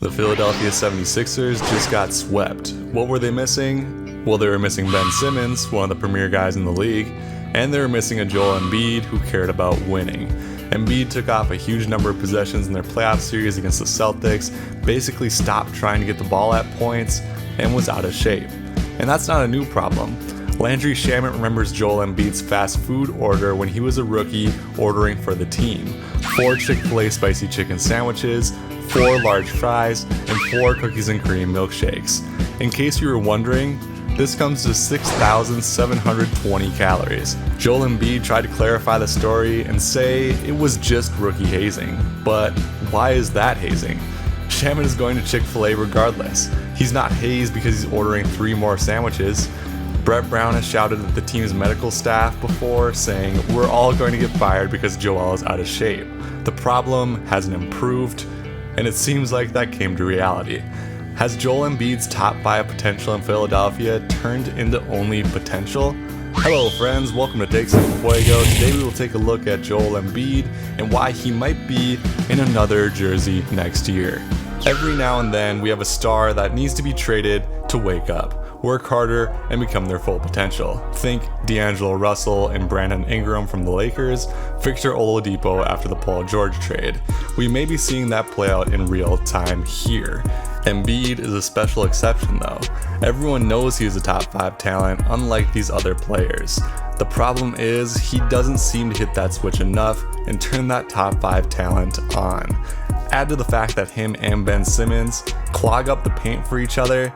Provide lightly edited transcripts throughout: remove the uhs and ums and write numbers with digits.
The Philadelphia 76ers just got swept. What were they missing? Well, they were missing Ben Simmons, one of the premier guys in the league, and they were missing a Joel Embiid who cared about winning. Embiid took off a huge number of possessions in their playoff series against the Celtics, basically stopped trying to get the ball at points, and was out of shape. And that's not a new problem. Landry Shamet remembers Joel Embiid's fast food order when he was a rookie ordering for the team. 4 Chick-fil-A spicy chicken sandwiches, 4 large fries, and 4 cookies and cream milkshakes. In case you were wondering, this comes to 6,720 calories. Joel Embiid tried to clarify the story and say it was just rookie hazing. But why is that hazing? Shamet is going to Chick-fil-A regardless. He's not hazed because he's ordering 3 more sandwiches. Brett Brown has shouted at the team's medical staff before, saying, "We're all going to get fired because Joel is out of shape." The problem hasn't improved, and it seems like that came to reality. Has Joel Embiid's top 5 potential in Philadelphia turned into only potential? Hello friends, welcome to Take Some Fuego. Today we will take a look at Joel Embiid and why he might be in another jersey next year. Every now and then we have a star that needs to be traded to wake up, work harder, and become their full potential. Think D'Angelo Russell and Brandon Ingram from the Lakers, Victor Oladipo after the Paul George trade. We may be seeing that play out in real time here. Embiid is a special exception though. Everyone knows he is a top 5 talent, unlike these other players. The problem is he doesn't seem to hit that switch enough and turn that top 5 talent on. Add to the fact that him and Ben Simmons clog up the paint for each other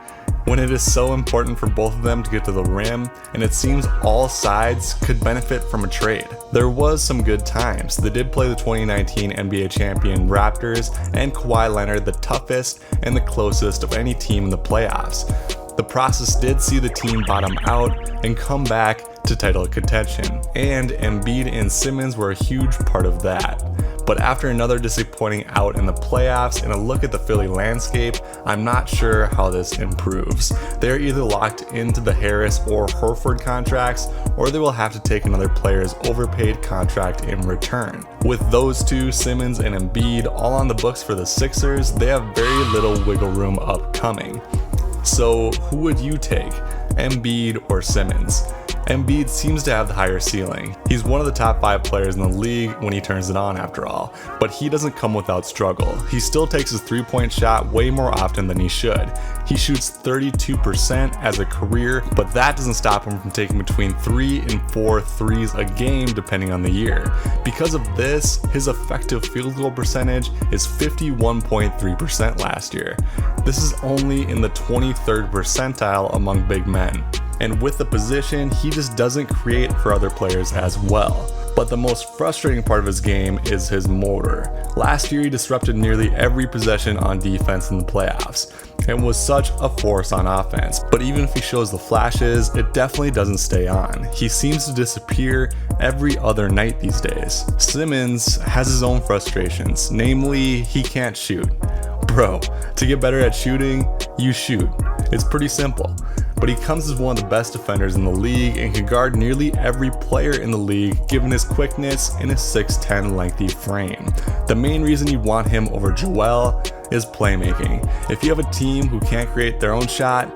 when it is so important for both of them to get to the rim, and it seems all sides could benefit from a trade. There was some good times. They did play the 2019 NBA champion Raptors and Kawhi Leonard the toughest and the closest of any team in the playoffs. The process did see the team bottom out and come back to title contention, and Embiid and Simmons were a huge part of that. But after another disappointing out in the playoffs and a look at the Philly landscape, I'm not sure how this improves. They're either locked into the Harris or Horford contracts, or they will have to take another player's overpaid contract in return. With those two, Simmons and Embiid, all on the books for the Sixers, they have very little wiggle room upcoming. So who would you take, Embiid or Simmons? Embiid seems to have the higher ceiling. He's one of the top 5 players in the league when he turns it on after all, but he doesn't come without struggle. He still takes his 3-point shot way more often than he should. He shoots 32% as a career, but that doesn't stop him from taking between 3 and 4 threes a game depending on the year. Because of this, his effective field goal percentage is 51.3% last year. This is only in the 23rd percentile among big men. And with the position, he just doesn't create for other players as well. But the most frustrating part of his game is his motor. Last year he disrupted nearly every possession on defense in the playoffs and was such a force on offense. But even if he shows the flashes, it definitely doesn't stay on. He seems to disappear every other night these days. Simmons has his own frustrations, namely he can't shoot. Bro, to get better at shooting, you shoot. It's pretty simple. But he comes as one of the best defenders in the league and can guard nearly every player in the league given his quickness and his 6'10" lengthy frame. The main reason you want him over Joel is playmaking. If you have a team who can't create their own shot,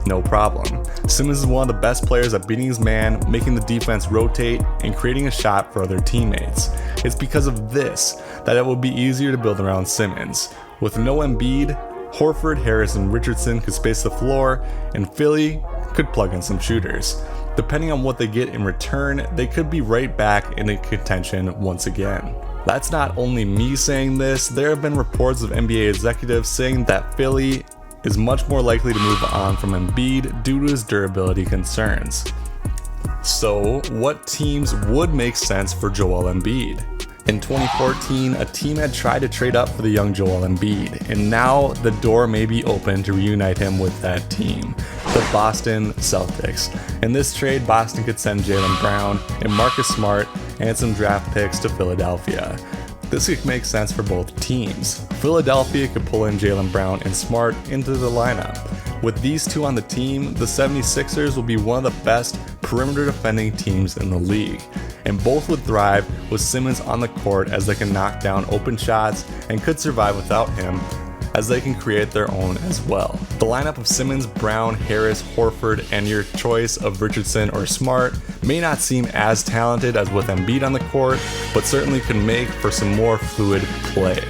no problem. Simmons is one of the best players at beating his man, making the defense rotate, and creating a shot for other teammates. It's because of this that it will be easier to build around Simmons. With no Embiid, Horford, Harris, and Richardson could space the floor, and Philly could plug in some shooters. Depending on what they get in return, they could be right back in contention once again. That's not only me saying this, there have been reports of NBA executives saying that Philly is much more likely to move on from Embiid due to his durability concerns. So, what teams would make sense for Joel Embiid? In 2014, a team had tried to trade up for the young Joel Embiid, and now the door may be open to reunite him with that team, the Boston Celtics. In this trade, Boston could send Jaylen Brown and Marcus Smart and some draft picks to Philadelphia. This could make sense for both teams. Philadelphia could pull in Jaylen Brown and Smart into the lineup. With these two on the team, the 76ers will be one of the best perimeter defending teams in the league, and both would thrive with Simmons on the court as they can knock down open shots and could survive without him as they can create their own as well. The lineup of Simmons, Brown, Harris, Horford, and your choice of Richardson or Smart may not seem as talented as with Embiid on the court, but certainly could make for some more fluid play.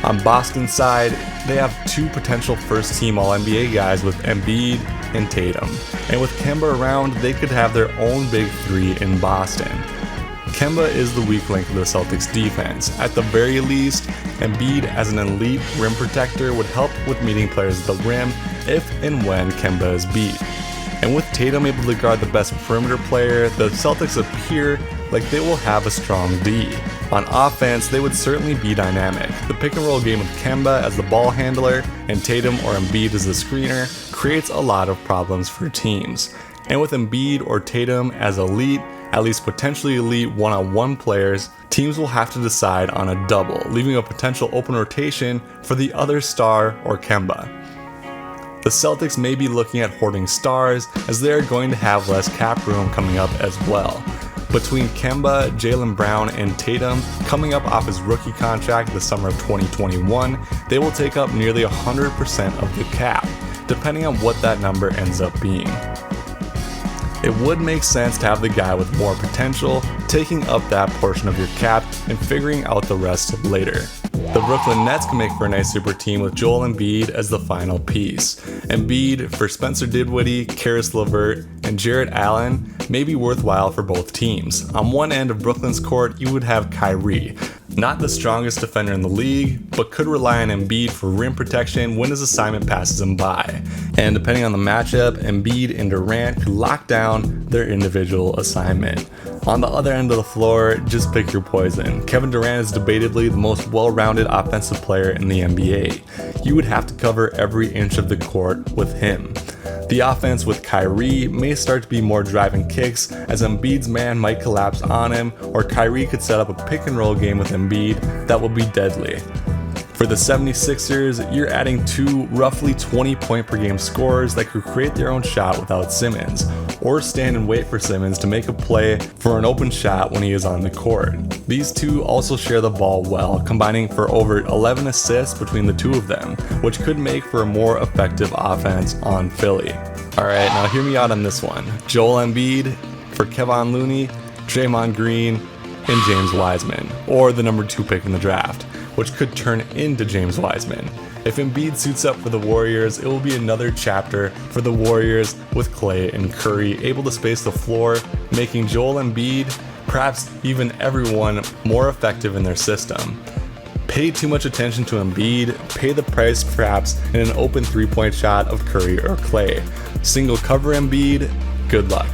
On Boston's side, they have two potential first-team All-NBA guys with Embiid and Tatum, and with Kemba around, they could have their own big three in Boston. Kemba is the weak link of the Celtics defense. At the very least, Embiid as an elite rim protector would help with meeting players at the rim if and when Kemba is beat. And with Tatum able to guard the best perimeter player, the Celtics appear like they will have a strong D. On offense, they would certainly be dynamic. The pick and roll game with Kemba as the ball handler and Tatum or Embiid as the screener creates a lot of problems for teams. And with Embiid or Tatum as elite, at least potentially elite one-on-one players, teams will have to decide on a double, leaving a potential open rotation for the other star or Kemba. The Celtics may be looking at hoarding stars as they are going to have less cap room coming up as well. Between Kemba, Jaylen Brown, and Tatum coming up off his rookie contract the summer of 2021, they will take up nearly 100% of the cap, depending on what that number ends up being. It would make sense to have the guy with more potential taking up that portion of your cap and figuring out the rest later. The Brooklyn Nets can make for a nice super team with Joel Embiid as the final piece. Embiid for Spencer Dinwiddie, Karis LeVert, and Jarrett Allen may be worthwhile for both teams. On one end of Brooklyn's court, you would have Kyrie, not the strongest defender in the league, but could rely on Embiid for rim protection when his assignment passes him by. And depending on the matchup, Embiid and Durant could lock down their individual assignment. On the other end of the floor, just pick your poison. Kevin Durant is debatably the most well-rounded offensive player in the NBA. You would have to cover every inch of the court with him. The offense with Kyrie may start to be more driving kicks as Embiid's man might collapse on him, or Kyrie could set up a pick and roll game with Embiid that will be deadly. For the 76ers, you're adding two roughly 20 point per game scorers that could create their own shot without Simmons, or stand and wait for Simmons to make a play for an open shot when he is on the court. These two also share the ball well, combining for over 11 assists between the two of them, which could make for a more effective offense on Philly. Alright, now hear me out on this one. Joel Embiid for Kevon Looney, Draymond Green, and James Wiseman, or the number 2 pick in the draft, which could turn into James Wiseman. If Embiid suits up for the Warriors, it will be another chapter for the Warriors with Clay and Curry able to space the floor, making Joel Embiid, perhaps even everyone, more effective in their system. Pay too much attention to Embiid, pay the price perhaps in an open 3-point shot of Curry or Clay. Single cover Embiid, good luck.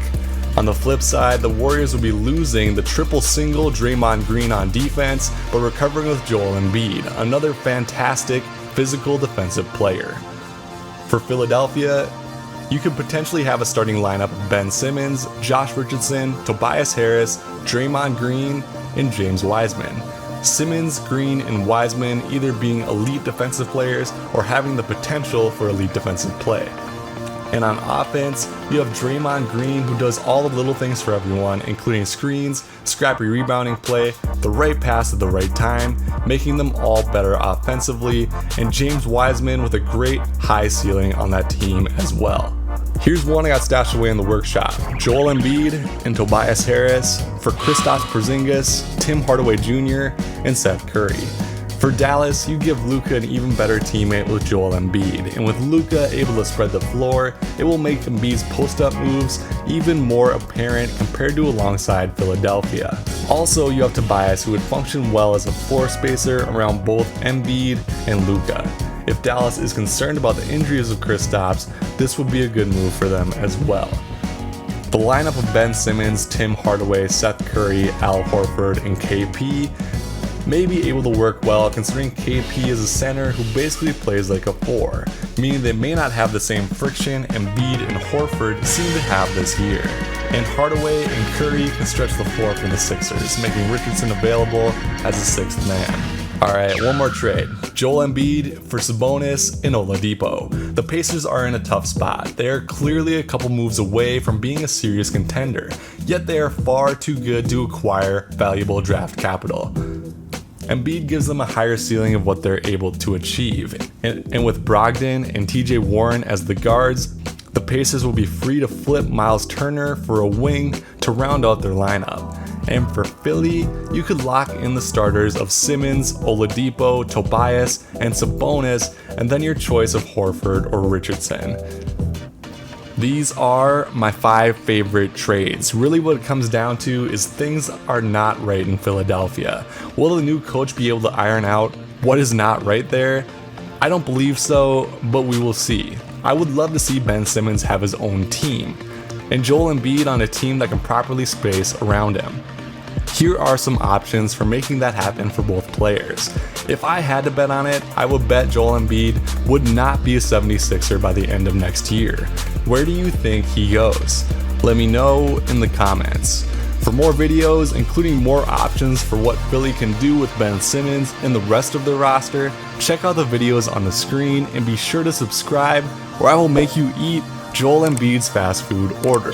On the flip side, the Warriors will be losing the triple single Draymond Green on defense, but recovering with Joel Embiid, another fantastic physical defensive player. For Philadelphia, you could potentially have a starting lineup of Ben Simmons, Josh Richardson, Tobias Harris, Draymond Green, and James Wiseman. Simmons, Green, and Wiseman either being elite defensive players or having the potential for elite defensive play. And on offense, you have Draymond Green, who does all the little things for everyone, including screens, scrappy rebounding play, the right pass at the right time, making them all better offensively, and James Wiseman with a great high ceiling on that team as well. Here's one I got stashed away in the workshop. Joel Embiid and Tobias Harris for Kristaps Porzingis, Tim Hardaway Jr., and Seth Curry. For Dallas, you give Luka an even better teammate with Joel Embiid, and with Luka able to spread the floor, it will make Embiid's post-up moves even more apparent compared to alongside Philadelphia. Also, you have Tobias, who would function well as a floor spacer around both Embiid and Luka. If Dallas is concerned about the injuries of Kristaps, this would be a good move for them as well. The lineup of Ben Simmons, Tim Hardaway, Seth Curry, Al Horford, and KP may be able to work well considering KP is a center who basically plays like a 4, meaning they may not have the same friction Embiid and Horford seem to have this year. And Hardaway and Curry can stretch the floor for the Sixers, making Richardson available as a 6th man. Alright, one more trade. Joel Embiid for Sabonis and Oladipo. The Pacers are in a tough spot. They are clearly a couple moves away from being a serious contender, yet they are far too good to acquire valuable draft capital. Embiid gives them a higher ceiling of what they're able to achieve. And with Brogdon and TJ Warren as the guards, the Pacers will be free to flip Miles Turner for a wing to round out their lineup. And for Philly, you could lock in the starters of Simmons, Oladipo, Tobias, and Sabonis, and then your choice of Horford or Richardson. These are my 5 favorite trades. Really what it comes down to is things are not right in Philadelphia. Will the new coach be able to iron out what is not right there? I don't believe so, but we will see. I would love to see Ben Simmons have his own team, and Joel Embiid on a team that can properly space around him. Here are some options for making that happen for both players. If I had to bet on it, I would bet Joel Embiid would not be a 76er by the end of next year. Where do you think he goes? Let me know in the comments. For more videos, including more options for what Philly can do with Ben Simmons and the rest of their roster, check out the videos on the screen and be sure to subscribe or I will make you eat Joel Embiid's fast food order.